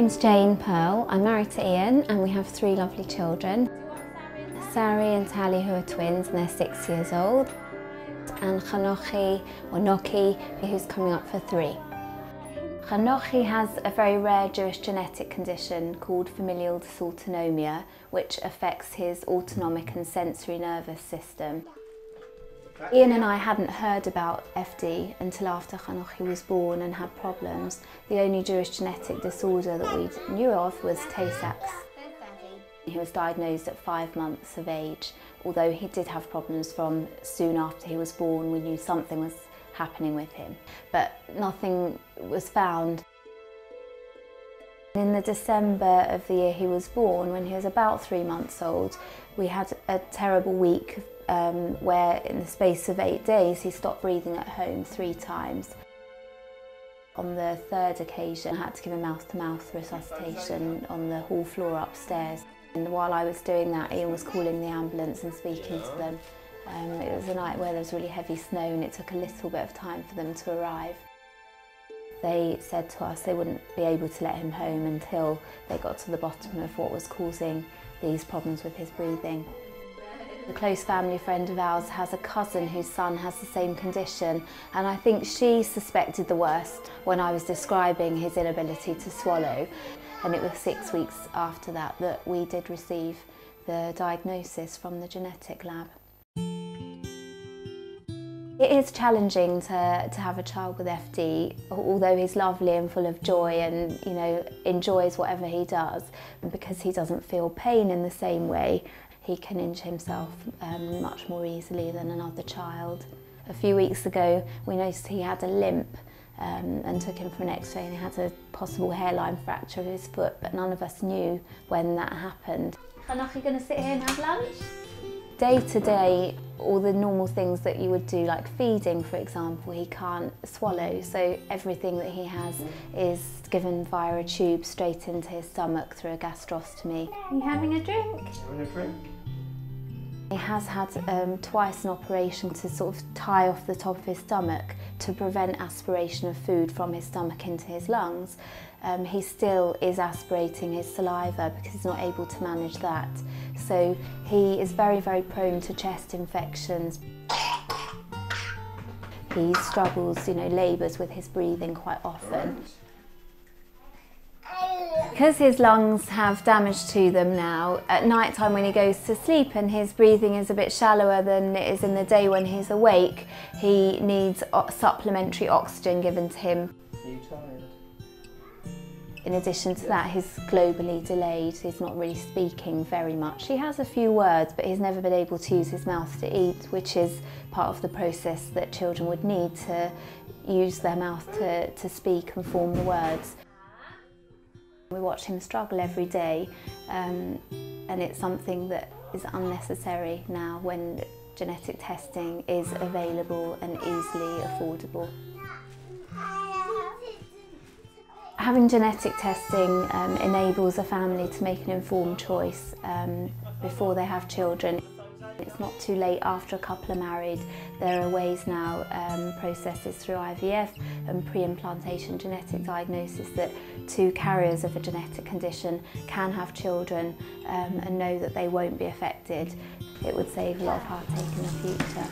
name's Jane Pearl. I'm married to Ian and we have 3 lovely children. Sari and Tally, who are twins, and they're 6 years old. And Chanochi, or Noki, who's coming up for 3. Chanochi has a very rare Jewish genetic condition called familial dysautonomia, which affects his autonomic and sensory nervous system. Ian and I hadn't heard about FD until after Chanochi was born and had problems. The only Jewish genetic disorder that we knew of was Tay-Sachs. He was diagnosed at 5 months of age. Although he did have problems from soon after he was born, we knew something was happening with him, but nothing was found. In the December of the year he was born, when he was about 3 months old, we had a terrible week where in the space of 8 days he stopped breathing at home 3 times. On the 3rd occasion I had to give him mouth-to-mouth resuscitation on the hall floor upstairs. And while I was doing that, Ian was calling the ambulance and speaking to them. It was a night where there was really heavy snow and it took a little bit of time for them to arrive. They said to us they wouldn't be able to let him home until they got to the bottom of what was causing these problems with his breathing. A close family friend of ours has a cousin whose son has the same condition, and I think she suspected the worst when I was describing his inability to swallow. And it was 6 weeks after that that we did receive the diagnosis from the genetic lab. It is challenging to have a child with FD, although he's lovely and full of joy and enjoys whatever he does. And because he doesn't feel pain in the same way, he can injure himself much more easily than another child. A few weeks ago we noticed he had a limp and took him for an x-ray, and he had a possible hairline fracture of his foot, but none of us knew when that happened. Chanochi going to sit here and have lunch? Day to day, all the normal things that you would do, like feeding for example, he can't swallow, so everything that he has is given via a tube straight into his stomach through a gastrostomy. Are you having a drink? Having a drink. He has had twice an operation to sort of tie off the top of his stomach to prevent aspiration of food from his stomach into his lungs. He still is aspirating his saliva because he's not able to manage that. So he is very, very prone to chest infections. He struggles, labours with his breathing quite often. Because his lungs have damage to them now, at night time when he goes to sleep and his breathing is a bit shallower than it is in the day when he's awake, he needs supplementary oxygen given to him. Are you tired? In addition to that, he's globally delayed. He's not really speaking very much. He has a few words, but he's never been able to use his mouth to eat, which is part of the process that children would need to use their mouth to speak and form the words. We watch him struggle every day, and it's something that is unnecessary now when genetic testing is available and easily affordable. Having genetic testing enables a family to make an informed choice before they have children. It's not too late after a couple are married. There are ways now, processes through IVF and pre-implantation genetic diagnosis, that 2 carriers of a genetic condition can have children and know that they won't be affected. It would save a lot of heartache in the future.